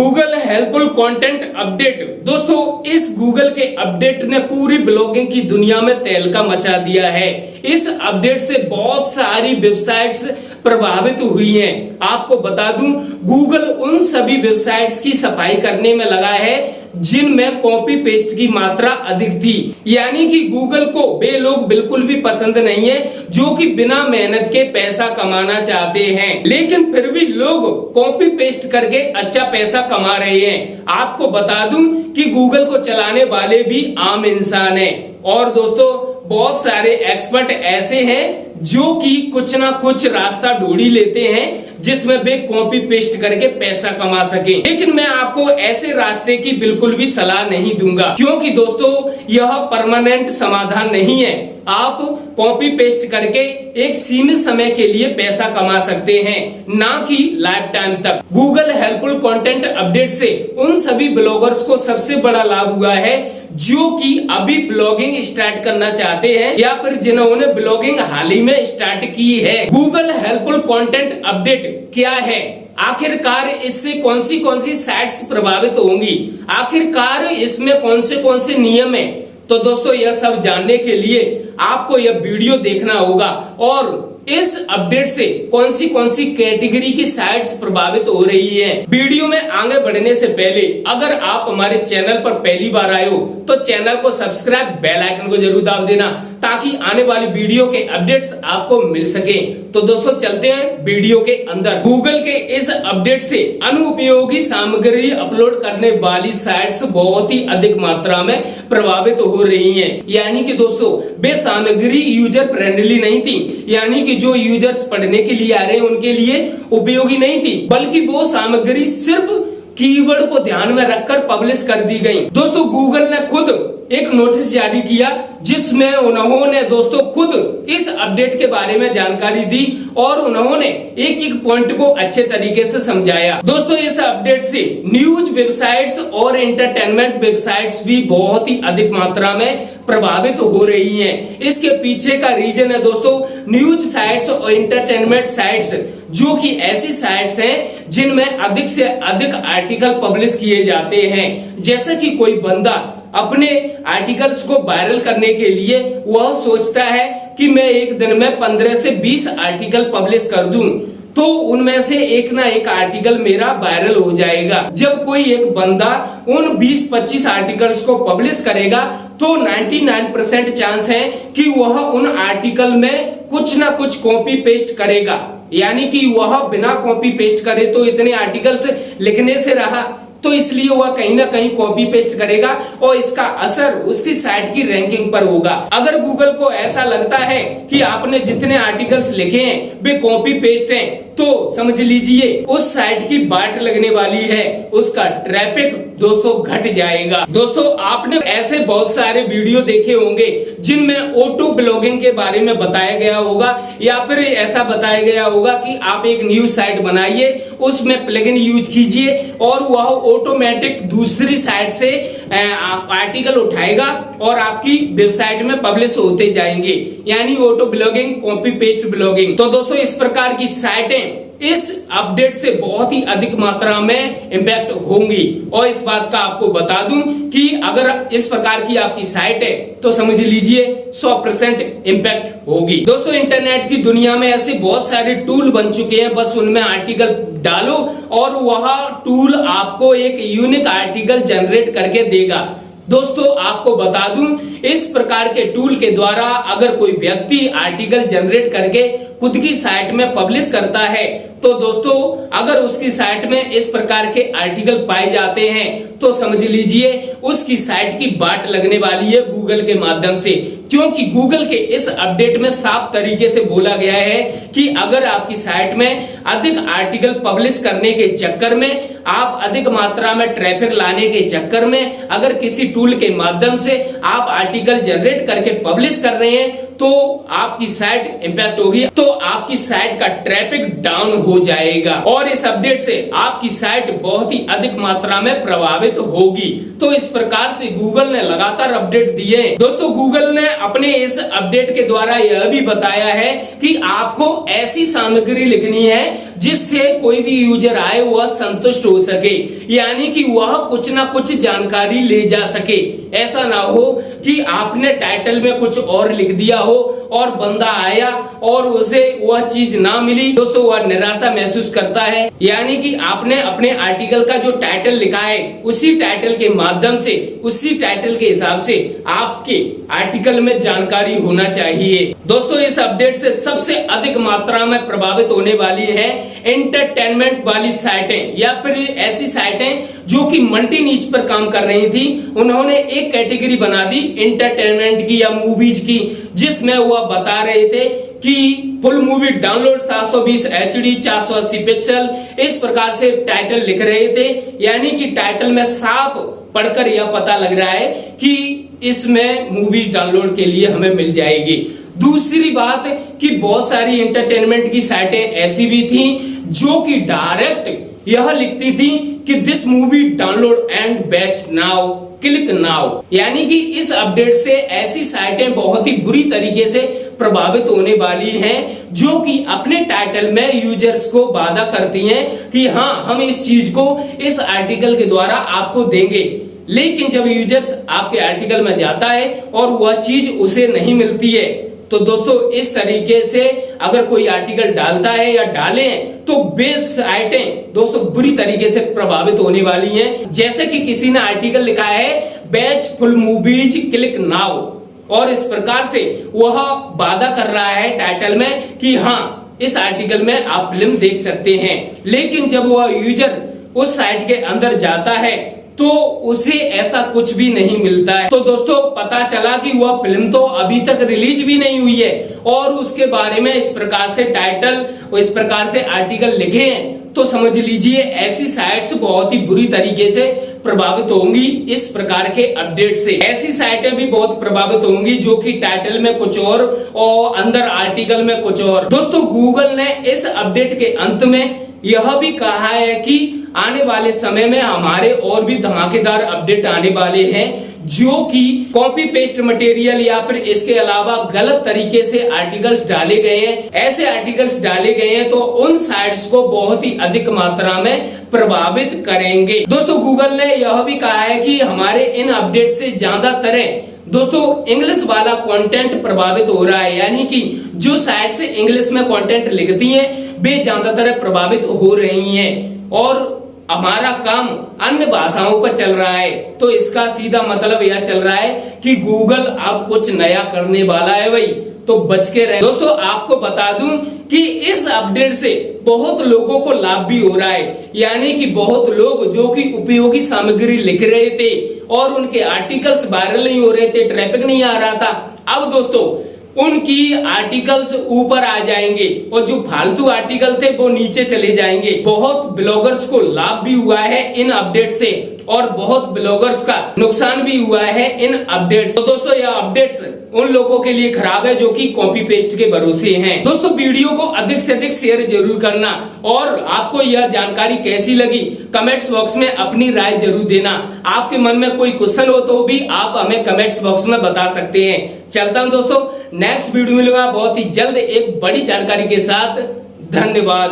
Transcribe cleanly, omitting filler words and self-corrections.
Google helpful content update. दोस्तों इस Google के अपडेट ने पूरी ब्लॉगिंग की दुनिया में तहलका मचा दिया है। इस अपडेट से बहुत सारी वेबसाइट्स प्रभावित हुई हैं। आपको बता दूं, गूगल उन सभी वेबसाइट्स की सफाई करने में लगा है जिनमें कॉपी पेस्ट की मात्रा अधिक थी। यानी कि गूगल को वे लोग बिल्कुल भी पसंद नहीं है जो कि बिना मेहनत के पैसा कमाना चाहते हैं, लेकिन फिर भी लोग कॉपी पेस्ट करके अच्छा पैसा कमा रहे हैं। आपको बता दूं कि गूगल को चलाने वाले भी आम इंसान हैं। और दोस्तों बहुत सारे एक्सपर्ट ऐसे हैं जो कि कुछ ना कुछ रास्ता ढूंढ लेते हैं जिसमें वे कॉपी पेस्ट करके पैसा कमा सके। लेकिन मैं आपको ऐसे रास्ते की बिल्कुल भी सलाह नहीं दूंगा, क्योंकि दोस्तों यह परमानेंट समाधान नहीं है। आप कॉपी पेस्ट करके एक सीमित समय के लिए पैसा कमा सकते हैं, ना कि लाइफ टाइम तक। गूगल हेल्पफुल कंटेंट अपडेट से उन सभी ब्लॉगर्स को सबसे बड़ा लाभ हुआ है जो कि अभी ब्लॉगिंग स्टार्ट करना चाहते हैं या फिर जिन्होंने ब्लॉगिंग हाल ही में स्टार्ट की है। गूगल हेल्पफुल कंटेंट अपडेट क्या है, आखिरकार इससे कौन सी साइट्स प्रभावित होंगी, आखिरकार इसमें कौन से नियम है, तो दोस्तों यह सब जानने के लिए आपको यह वीडियो देखना होगा। और इस अपडेट से कौन सी कैटेगरी की साइट्स प्रभावित हो रही है। वीडियो में आगे बढ़ने से पहले अगर आप हमारे चैनल पर पहली बार आए हो तो चैनल को सब्सक्राइब, बेल आइकन को जरूर दाब देना ताकि आने वाली वीडियो के अपडेट्स आपको मिल सके। तो दोस्तों चलते हैं वीडियो के अंदर। गूगल के इस अपडेट से अनुपयोगी सामग्री अपलोड करने वाली साइट्स बहुत ही अधिक मात्रा में प्रभावित हो रही हैं। यानी कि दोस्तों वे सामग्री यूजर फ्रेंडली नहीं थी, यानी कि जो यूजर्स पढ़ने के लिए आ रहे हैं उनके लिए उपयोगी नहीं थी, बल्कि वो सामग्री सिर्फ कीवर्ड को ध्यान में रखकर पब्लिश कर दी गई। दोस्तों गूगल ने खुद एक नोटिस जारी किया जिसमें उन्होंने दोस्तों खुद इस अपडेट के बारे में जानकारी दी और उन्होंने एक पॉइंट को अच्छे तरीके से समझाया। दोस्तों इस अपडेट से न्यूज वेबसाइट्स और एंटरटेनमेंट वेबसाइट्स भी बहुत ही अधिक मात्रा में प्रभावित हो रही हैं। इसके पीछे का रीजन है दोस्तों न्यूज साइट्स और एंटरटेनमेंट साइट्स, जो कि ऐसी साइट्स हैं जिनमें अधिक से अधिक आर्टिकल पब्लिश किए जाते हैं। जैसे कि कोई बंदा अपने आर्टिकल्स को वायरल करने के लिए वह सोचता है कि मैं एक दिन में 15 से 20 आर्टिकल पब्लिश कर दूं तो उनमें से एक ना एक आर्टिकल मेरा वायरल हो जाएगा। जब कोई एक बंदा उन 20-25 आर्टिकल्स को पब्लिश करेगा तो 99% चांस है कि वह उन आर्टिकल में कुछ ना कुछ कॉपी पेस्ट करेगा। यानी कि वह बिना कॉपी पेस्ट करे तो इतने आर्टिकल्स लिखने से रहा, तो इसलिए वह कहीं ना कहीं कॉपी पेस्ट करेगा और इसका असर उसकी साइट की रैंकिंग पर होगा। अगर गूगल को ऐसा लगता है कि आपने जितने आर्टिकल्स लिखे हैं वे कॉपी पेस्ट हैं, तो समझ लीजिए उस साइट की बाट लगने वाली है, उसका ट्रैफिक दोस्तों घट जाएगा। दोस्तों आपने ऐसे बहुत सारे वीडियो देखे होंगे जिनमें ऑटो ब्लॉगिंग के बारे में बताया गया होगा या फिर ऐसा बताया गया होगा कि आप एक न्यूज साइट बनाइए, उसमें प्लगइन यूज कीजिए और वह ऑटोमेटिक दूसरी साइट से आर्टिकल उठाएगा और आपकी वेबसाइट में पब्लिश होते जाएंगे, यानी auto blogging, copy paste blogging. तो दोस्तों इस प्रकार की साइटें इस अपडेट से बहुत ही अधिक मात्रा में इंपैक्ट होंगी। और इस बात का आपको बता दूं कि अगर इस प्रकार की आपकी साइट है तो समझ लीजिए 100% इंपैक्ट होगी। दोस्तों इंटरनेट की दुनिया में ऐसे बहुत सारे टूल बन चुके हैं, बस उनमें आर्टिकल डालो और वह टूल आपको एक यूनिक आर्टिकल जनरेट करके देगा। दोस्तों आपको बता दूं इस प्रकार के टूल के द्वारा अगर कोई व्यक्ति आर्टिकल जनरेट करके खुद की साइट में पब्लिश करता है तो दोस्तों अगर उसकी साइट में इस प्रकार के आर्टिकल पाए जाते हैं तो समझ लीजिए उसकी साइट की बाट लगने वाली है गूगल के माध्यम से। क्योंकि गूगल के इस अपडेट में साफ तरीके से बोला गया है कि अगर आपकी साइट में अधिक आर्टिकल पब्लिश करने के चक्कर में, आप अधिक मात्रा में ट्रैफिक लाने के चक्कर में अगर किसी टूल के माध्यम से आप आर्टिकल जनरेट करके पब्लिश कर रहे हैं तो आपकी साइट इंपैक्ट होगी, तो आपकी साइट का ट्रैफिक डाउन हो जाएगा और इस अपडेट से आपकी साइट बहुत ही अधिक मात्रा में प्रभावित होगी। तो इस प्रकार से गूगल ने लगातार अपडेट दिए। दोस्तों गूगल ने अपने इस अपडेट के द्वारा यह भी बताया है कि आपको ऐसी सामग्री लिखनी है जिससे कोई भी यूजर आए वह संतुष्ट हो सके, यानी कि वह कुछ ना कुछ जानकारी ले जा सके। ऐसा ना हो कि आपने टाइटल में कुछ और लिख दिया हो और बंदा आया और उसे वह चीज ना मिली, दोस्तों वह निराशा महसूस करता है। यानी कि आपने अपने आर्टिकल का जो टाइटल लिखा है उसी टाइटल के माध्यम से, उसी टाइटल के हिसाब से आपके आर्टिकल में जानकारी होना चाहिए। दोस्तों इस अपडेट से सबसे अधिक मात्रा में प्रभावित होने वाली है एंटरटेनमेंट वाली साइटें या फिर ऐसी साइटें जो कि मल्टी नीच पर काम कर रही थी। उन्होंने एक कैटेगरी बना दी एंटरटेनमेंट की या मूवीज की, जिसमें वह बता रहे थे कि full movie download 720 HD 480 pixel, इस प्रकार से टाइटल लिख रहे थे। यानी कि टाइटल में साफ पढ़कर यह पता लग रहा है कि इसमें मूवीज डाउनलोड के लिए हमें मिल जाएगी। दूसरी बात कि बहुत सारी एंटरटेनमेंट की साइटें ऐसी भी थी जो कि डायरेक्ट यह लिखती थी कि this movie download and watch now, click now. यानी कि इस अपडेट से ऐसी साइटें बहुत ही बुरी तरीके से प्रभावित होने वाली हैं जो कि अपने टाइटल में यूजर्स को वादा करती हैं कि हाँ हम इस चीज को इस आर्टिकल के द्वारा आपको देंगे, लेकिन जब यूजर्स आपके आर्टिकल में जाता है और वह चीज उसे नहीं मिलती है, तो दोस्तों इस तरीके से अगर कोई आर्टिकल डालता है या डाले हैं तो वे साइटें दोस्तों बुरी तरीके से प्रभावित होने वाली हैं। जैसे कि किसी ने आर्टिकल लिखा है batch full movies click now, और इस प्रकार से वह वादा कर रहा है टाइटल में कि हाँ इस आर्टिकल में आप फिल्म देख सकते हैं, लेकिन जब वह यूजर उस साइट के अंदर जाता है तो उसे ऐसा कुछ भी नहीं मिलता है। तो दोस्तों पता चला कि वह फिल्म तो अभी तक रिलीज भी नहीं हुई है और उसके बारे में इस प्रकार से टाइटल और इस प्रकार से आर्टिकल लिखे हैं, तो समझ लीजिए ऐसी साइट्स बहुत ही बुरी तरीके से प्रभावित होंगी इस प्रकार के अपडेट से। ऐसी साइटें भी बहुत प्रभावित होंगी जो कि टाइटल में कुछ और अंदर आर्टिकल में कुछ और। दोस्तों गूगल ने इस अपडेट के अंत में यह भी कहा है कि आने वाले समय में हमारे और भी धमाकेदार अपडेट आने वाले हैं जो कि कॉपी पेस्ट मटेरियल या फिर इसके अलावा गलत तरीके से आर्टिकल्स डाले गए हैं, ऐसे आर्टिकल्स डाले गए हैं तो उन साइट्स को बहुत ही अधिक मात्रा में प्रभावित करेंगे। दोस्तों गूगल ने यह भी कहा है कि हमारे इन अपडेट से ज्यादातर दोस्तों इंग्लिश वाला कंटेंट प्रभावित हो रहा है, यानी कि जो साइट से इंग्लिश में कंटेंट लिखती हैं वे ज्यादातर प्रभावित हो रही हैं और हमारा काम अन्य भाषाओं पर चल रहा है। तो इसका सीधा मतलब यह चल रहा है कि गूगल अब कुछ नया करने वाला है भाई, तो बच के रहे। दोस्तों आपको बता दूं कि इस अपडेट से बहुत लोगों को लाभ भी हो रहा है, यानी कि बहुत लोग जो कि उपयोगी सामग्री लिख रहे थे और उनके आर्टिकल्स वायरल नहीं हो रहे थे, ट्रैफिक नहीं आ रहा था, अब दोस्तों उनकी आर्टिकल्स ऊपर आ जाएंगे और जो फालतू आर्टिकल थे वो नीचे चले जाएंगे। बहुत ब्लॉगर्स को लाभ भी हुआ है इन अपडेट से और बहुत ब्लॉगर्स का नुकसान भी हुआ है इन अपडेट्स। तो दोस्तों यह अपडेट्स उन लोगों के लिए खराब है जो कि कॉपी पेस्ट के भरोसे हैं। दोस्तों वीडियो को अधिक से अधिक शेयर जरूर करना और आपको यह जानकारी कैसी लगी कमेंट्स बॉक्स में अपनी राय जरूर देना। आपके मन में कोई क्वेश्चन हो तो भी आप हमें कमेंट्स बॉक्स में बता सकते हैं। चलता हूं दोस्तों, नेक्स्ट वीडियो मिलूंगा बहुत ही जल्द एक बड़ी जानकारी के साथ। धन्यवाद।